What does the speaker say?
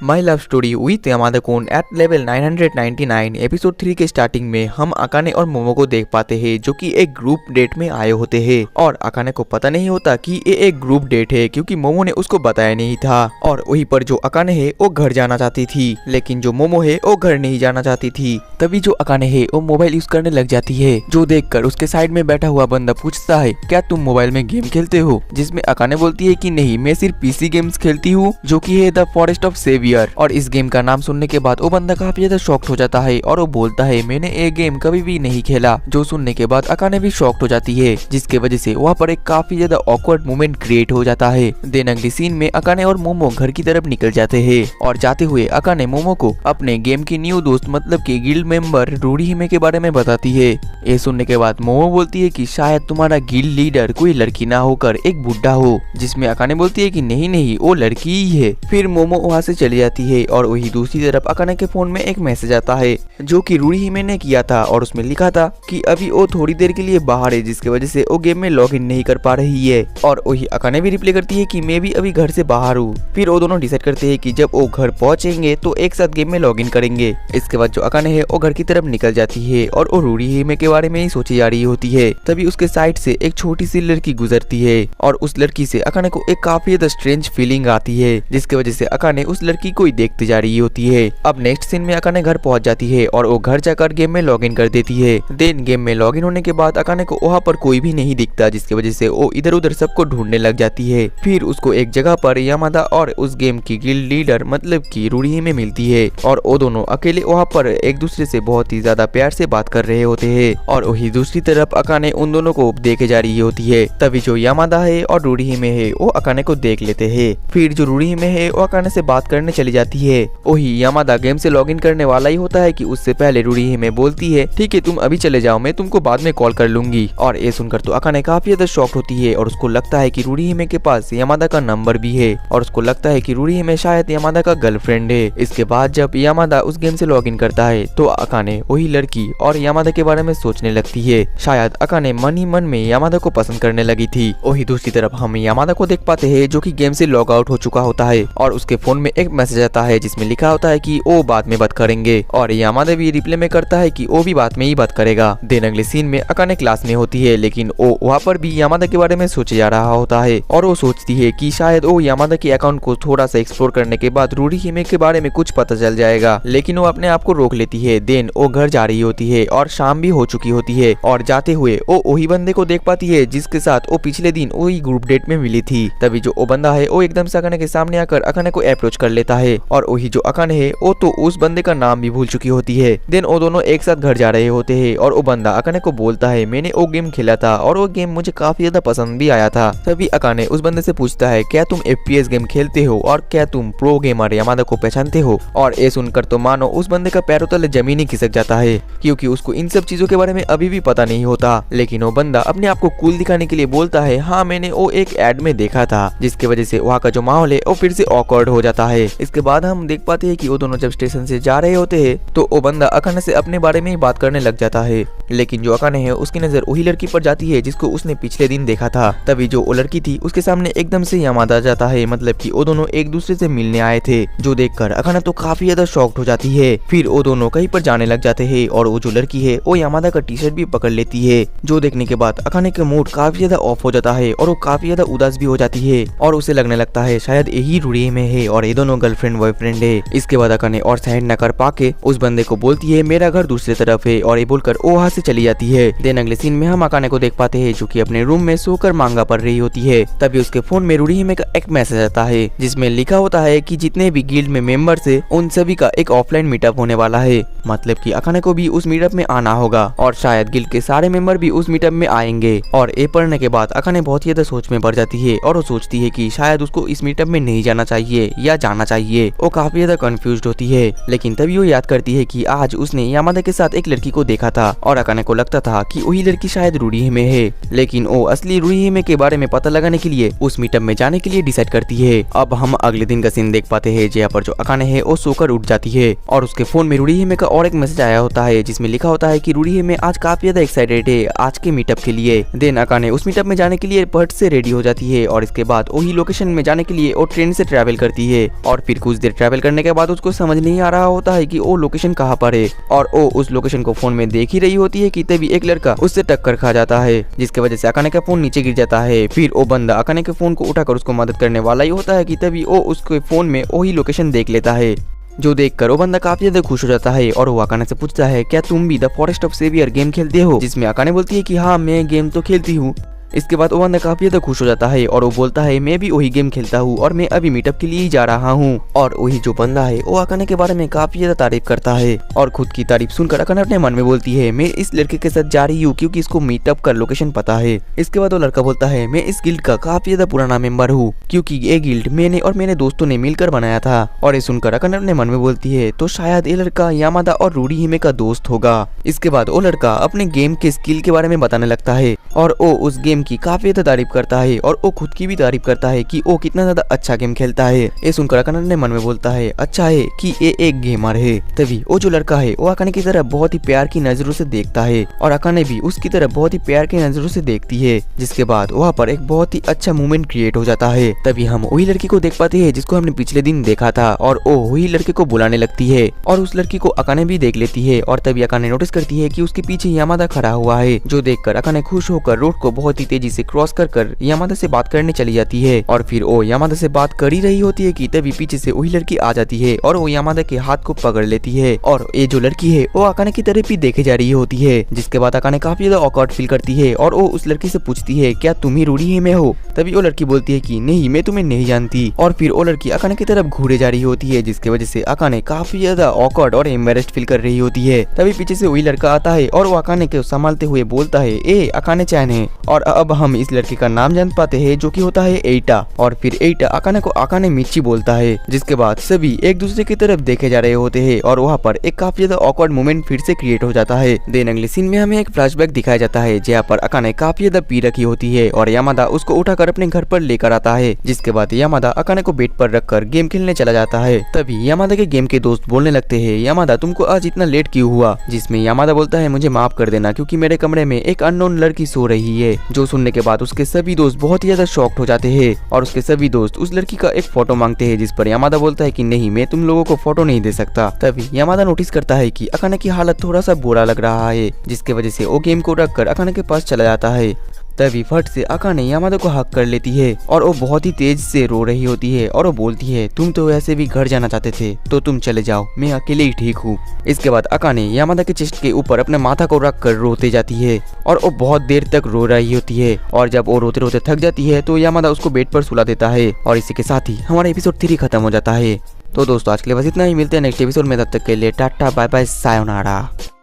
My love story with Yamada कुन at level 999 episode 3 के starting में हम अकाने और मोमो को देख पाते हैं जो कि एक ग्रुप डेट में आए होते हैं और अकाने को पता नहीं होता कि ये एक ग्रुप डेट है क्योंकि मोमो ने उसको बताया नहीं था। और वहीं पर जो अकाने है वो घर जाना चाहती थी लेकिन जो मोमो है वो घर नहीं जाना चाहती थी। तभी जो अकाने है वो मोबाइल यूज करने लग जाती है, जो देखकर उसके साइड में बैठा हुआ बंदा पूछता है क्या तुम मोबाइल में गेम खेलते हो, जिसमें अकाने बोलती है कि नहीं मैं सिर्फ पीसी गेम्स खेलती हूँ जो कि है द फॉरेस्ट ऑफ सेवियर। और इस गेम का नाम सुनने के बाद वो बंदा काफी ज्यादा शॉक्ड हो जाता है और वो बोलता है मैंने ये गेम कभी भी नहीं खेला, जो सुनने के बाद अकाने भी शॉक्ड हो जाती है जिसके वजह से वहाँ पर एक काफी ज्यादा ऑकवर्ड मोमेंट क्रिएट हो जाता है। देन अगली सीन में अकाने और मोमो घर की तरफ निकल जाते हैं और जाते हुए अकाने मोमो को अपने गेम की न्यू दोस्त मतलब की गिल्ड मेंबर रूडी हिमे के बारे में बताती है। ये सुनने के बाद मोमो बोलती है कि शायद तुम्हारा गिल्ड लीडर कोई लड़की ना होकर एक बुड्ढा हो, जिसमें अकाने बोलती है कि नहीं नहीं वो लड़की ही है। फिर मोमो वहाँ से चली जाती है और वही दूसरी तरफ अकाने के फोन में एक मैसेज आता है जो कि रूडी हिमे ने किया था और उसमें लिखा था कि अभी वो थोड़ी देर के लिए बाहर है जिसकी वजह से वो गेम में लॉग इन नहीं कर पा रही है। और वही अकाने भी रिप्लाई करती है कि मैं भी अभी घर से बाहर हूँ। फिर वो दोनों डिसाइड करते हैं कि जब वो घर पहुंचेंगे तो एक साथ गेम में लॉग इन करेंगे। इसके बाद जो अकाने है वो घर की तरफ निकल जाती है और वो रूडी हिमे के बारे में ही सोची जा रही होती है। तभी उसके साइड से एक छोटी सी लड़की गुजरती है और उस लड़की से अकाने को एक काफी ज्यादा स्ट्रेंज फीलिंग आती है जिसकी वजह से अकाने उस लड़की को ही देखती जा रही होती है। अब नेक्स्ट सीन में अकाने घर पहुंच जाती है और वो घर जाकर गेम में लॉग इन कर देती है। देन गेम में लॉग इन होने के बाद अकाने को वहाँ पर कोई भी नहीं दिखता जिसकी वजह से वो इधर उधर सबको ढूंढने लग जाती है। फिर उसको एक जगह पर यामादा और उस गेम की गिल्ड लीडर मतलब की रूडी हिमे मिलती है और वो दोनों अकेले वहाँ पर एक दूसरे से बहुत ही ज्यादा प्यार से बात कर रहे होते हैं। और वही दूसरी तरफ अकाने उन दोनों को देखे जा रही होती है। तभी जो यामादा है और रूडी हिमे है वो अकाने को देख लेते हैं। फिर जो रूडी हिमे है वो अकाने से बात करने चली जाती है। वही यामादा गेम से लॉग इन करने वाला ही होता है कि उससे पहले रूडी हिमे बोलती है ठीक है तुम अभी चले जाओ, मैं तुमको बाद में कॉल कर लूंगी। और ये सुनकर तो अकाने काफी ज्यादा शॉक्ड होती है और उसको लगता है कि रूडी हिमे के पास यामादा का नंबर भी है और उसको लगता है कि रूडी हिमे शायद यामादा का गर्लफ्रेंड है। इसके बाद जब यामादा उस गेम से लॉग इन करता है तो अकाने वही लड़की और यामादा के बारे में सोचने लगती है। शायद अकाने मन ही मन में यामादा को पसंद करने लगी थी। वही दूसरी तरफ हम यामादा को देख पाते हैं जो कि गेम से लॉग आउट हो चुका होता है और उसके फोन में एक मैसेज आता है जिसमें लिखा होता है कि वो बाद में बात करेंगे और यामादा भी रिप्लाई में करता है कि वो भी बाद में ही बात करेगा। देन अगले सीन में अकाने क्लास में होती है लेकिन वो वहाँ पर भी यामादा के बारे में सोचे जा रहा होता है और वो सोचती है कि शायद वो यामादा के अकाउंट को थोड़ा सा एक्सप्लोर करने के बाद रूडी हिमे के बारे में कुछ पता चल जाएगा, लेकिन वो अपने आप को रोक लेती है। देन वो घर जा रही होती है और शाम भी हो चुकी होती है और जाते हुए वो वही बंदे को देख पाती है जिसके साथ वो पिछले दिन वही ग्रुप डेट में मिली थी। तभी जो वो बंदा है वो एकदम से अकाने के सामने आकर अकाने को अप्रोच कर लेता है और वही जो अकाने है वो तो उस बंदे का नाम भी भूल चुकी होती है। देन वो दोनों एक साथ घर जा रहे होते हैं और वो बंदा अकाने को बोलता है मैंने वो गेम खेला था और वो गेम मुझे काफी ज्यादा पसंद भी आया था। तभी अकाने उस बंदे से पूछता है क्या तुम FPS गेम खेलते हो और क्या तुम प्रो गेमर यामादा को पहचानते हो। और ये सुनकर तो मानो उस बंदे का पैरों तले जमीन ही खिसक जाता है क्योंकि उसको इन सब चीजों के बारे में अभी भी पता नहीं होता। लेकिन वो बंदा अपने आप को कूल दिखाने के लिए बोलता है हाँ मैंने वो एक एड में देखा था, जिसकी वजह से वहाँ का जो माहौल है वो फिर से ऑकवर्ड हो जाता है। इसके बाद हम देख पाते हैं कि वो दोनों जब स्टेशन से जा रहे होते हैं तो वो बंदा अकाने से अपने बारे में ही बात करने लग जाता है, लेकिन जो अकाने है उसकी नजर वही लड़की पर जाती है जिसको उसने पिछले दिन देखा था। तभी जो वो लड़की थी उसके सामने एकदम से यामादा आ जाता है, मतलब कि वो दोनों एक दूसरे से मिलने आए थे, जो देखकर अकाने तो काफी ज्यादा शॉक्ड हो जाती है। फिर वो दोनों कहीं पर जाने लग जाते हैं और वो जो लड़की है वो यामादा का टी-शर्ट भी पकड़ लेती है, जो देखने के बाद अकाने का मूड काफी ज्यादा ऑफ हो जाता है और वो काफी ज्यादा उदास भी हो जाती है और उसे लगने लगता है शायद यही रूडी में है और ये दोनों गर्लफ्रेंड बॉयफ्रेंड है। इसके बाद अकाने और सहन न कर पाके उस बंदे को बोलती है मेरा घर दूसरी तरफ है और ये बोलकर वो वहाँ से चली जाती है। देन अगले सीन में हम अकाने को देख पाते हैं जो कि अपने रूम में सोकर मांगा पढ़ रही होती है। तभी उसके फोन में रूडी हिमे का एक मैसेज आता है जिसमें लिखा होता है कि जितने भी गिल्ड में मेंबर्स है उन सभी का एक ऑफलाइन मीटअप होने वाला है, मतलब कि अकाने को भी उस मीटअप में आना होगा और शायद गिल्ड के सारे मेंबर भी उस मीटअप में आएंगे। और ये पढ़ने के बाद अकाने बहुत ही ज्यादा सोच में पड़ जाती है और वो सोचती है कि शायद उसको इस मीटअप में नहीं जाना चाहिए या जाना चाहिए। वो काफी ज्यादा कंफ्यूज्ड होती है, लेकिन तभी वो याद करती है कि आज उसने यामादा के साथ एक लड़की को देखा था और अकाने को लगता था कि वही लड़की शायद रूडी हिमे है, लेकिन वो असली रूडी हिमे के बारे में पता लगाने के लिए उस मीटअप में जाने के लिए डिसाइड करती है। अब हम अगले दिन का सीन देख पाते हैं जहाँ पर जो अकाने है वो सोकर उठ जाती है और उसके फोन में रूडी हिमे का और एक मैसेज आया होता है जिसमें लिखा होता है कि रूडी हिमे आज काफी ज्यादा एक्साइटेड है आज के मीटअप के लिए। देन अकाने उस मीटअप में जाने के लिए फट से रेडी हो जाती है और इसके बाद वही लोकेशन में जाने के लिए वो ट्रेन से ट्रैवल करती है और फिर कुछ देर ट्रैवल करने के बाद उसको समझ नहीं आ रहा होता है कि वो लोकेशन कहाँ पर है और वो उस लोकेशन को फोन में देख ही रही होती है कि तभी एक लड़का उससे टक्कर खा जाता है, जिसकी वजह से अकाने का फोन नीचे गिर जाता है। फिर वो बंदा अकाने के फोन को उठाकर उसको मदद करने वाला ही होता है कि तभी वो उसके फोन में वही लोकेशन देख लेता है, जो देखकर वो बंदा काफी ज्यादा खुश हो जाता है और वो अकाने से पूछता है क्या तुम भी the forest of saviour game खेलते हो, जिसमें अकाने बोलती है कि हाँ मैं गेम तो खेलती हूँ। इसके बाद वो बंदा काफी ज्यादा खुश हो जाता है और वो बोलता है मैं भी वही गेम खेलता हूँ और मैं अभी मीटअप के लिए ही जा रहा हूँ। और वही जो बंदा है वो अकाने के बारे में काफी ज्यादा तारीफ करता है और खुद की तारीफ सुनकर अकाने अपने मन में बोलती है मैं इस लड़के के साथ जा रही हूँ क्योंकि इसको मीटअप का लोकेशन पता है। इसके बाद वो लड़का बोलता है मैं इस गिल्ड का काफी ज्यादा पुराना मेंबर हूँ क्योंकि ये गिल्ड मैंने और मेरे दोस्तों ने मिलकर बनाया था। और ये सुनकर अकाने अपने मन में बोलती है तो शायद ये लड़का यामादा और रूडी हिमे का दोस्त होगा। इसके बाद वो लड़का अपने गेम के स्किल के बारे में बताने लगता है और वो उस गेम की काफी ज्यादा तारीफ करता है और वो खुद की भी तारीफ करता है कि वो कितना ज्यादा अच्छा गेम खेलता है। ये सुनकर अकाने ने मन में बोलता है अच्छा है कि ये एक गेमर है। तभी वो जो लड़का है वो अकाने की तरफ बहुत ही प्यार की नजरों से देखता है और अकाने भी उसकी तरफ बहुत ही प्यार की नजरों से देखती है, जिसके बाद वहाँ पर एक बहुत ही अच्छा मोमेंट क्रिएट हो जाता है। तभी हम वही लड़की को देख पाते हैं जिसको हमने पिछले दिन देखा था और वो वही लड़के को बुलाने लगती है और उस लड़की को अकाने भी देख लेती है और तभी अकाने नोटिस करती है कि उसके पीछे यामादा खड़ा हुआ है, जो देखकर अकाने खुश होकर रोड को बहुत ही तेजी से क्रॉस कर यामादा से बात करने चली जाती है। और फिर वो यामादा से बात कर ही रही होती है कि तभी पीछे से वही लड़की आ जाती है और वो यामादा के हाथ को पकड़ लेती है और ये जो लड़की है वो अकाने की तरफ ही देखे जा रही होती है, जिसके बाद अकाने काफी ज्यादा ऑकवर्ड फील करती है और वो उस लड़की से पूछती है क्या तुम ही रूडी हिमे हो। तभी वो लड़की बोलती है कि नहीं मैं तुम्हें नहीं जानती और फिर वो लड़की अकाने की तरफ घूरे जा रही होती है, जिसकी वजह से अकाने काफी ज्यादा ऑकवर्ड और एम्बैरेस्ड फील कर रही होती है। तभी पीछे से वही लड़का आता है और वो अकाने को संभालते हुए बोलता है ए अकाने चैन है। और अब हम इस लड़के का नाम जान पाते हैं जो कि होता है एटा। और फिर एटा अकाने को अकाने मिची बोलता है, जिसके बाद सभी एक दूसरे की तरफ देखे जा रहे होते हैं और वहाँ पर एक काफी ज्यादा ऑकवर्ड मोमेंट फिर से क्रिएट हो जाता है। देन अगले सीन में हमें एक फ्लैशबैक दिखाया जाता है जहाँ पर अकाने काफी ज्यादा पी रखी होती है और यामादा उसको उठाकर अपने घर पर लेकर आता है, जिसके बाद यामादा अकाने को बेड पर रखकर गेम खेलने चला जाता है। तभी यामादा के गेम के दोस्त बोलने लगते हैं यामादा तुमको आज इतना लेट क्यों हुआ, जिसमें यामादा बोलता है मुझे माफ कर देना क्योंकि मेरे कमरे में एक अननोन लड़की सो रही है। जो सुनने के बाद उसके सभी दोस्त बहुत ही ज्यादा शॉक्ड हो जाते हैं और उसके सभी दोस्त उस लड़की का एक फोटो मांगते हैं, जिस पर यामादा बोलता है कि नहीं मैं तुम लोगों को फोटो नहीं दे सकता। तभी यामादा नोटिस करता है कि अकाने की हालत थोड़ा सा बुरा लग रहा है, जिसके वजह से वो गेम को रखकर अकाने के पास चला जाता है। तभी फट से अकाने यामादा को हक कर लेती है और वो बहुत ही तेज से रो रही होती है और वो बोलती है तुम तो वैसे भी घर जाना चाहते थे तो तुम चले जाओ, मैं अकेले ही ठीक हूँ। इसके बाद अकाने यामादा के चेस्ट के ऊपर अपने माथा को रख कर रोते जाती है और वो बहुत देर तक रो रही होती है और जब वो रोते रोते थक जाती है तो यामादा उसको बेड पर सुला देता है और इसी के साथ ही हमारा एपिसोड 3 खत्म हो जाता है। तो दोस्तों आज के लिए बस इतना ही, मिलते हैं नेक्स्ट एपिसोड में, तब तक के लिए टाटा बाय बाय सायोनारा।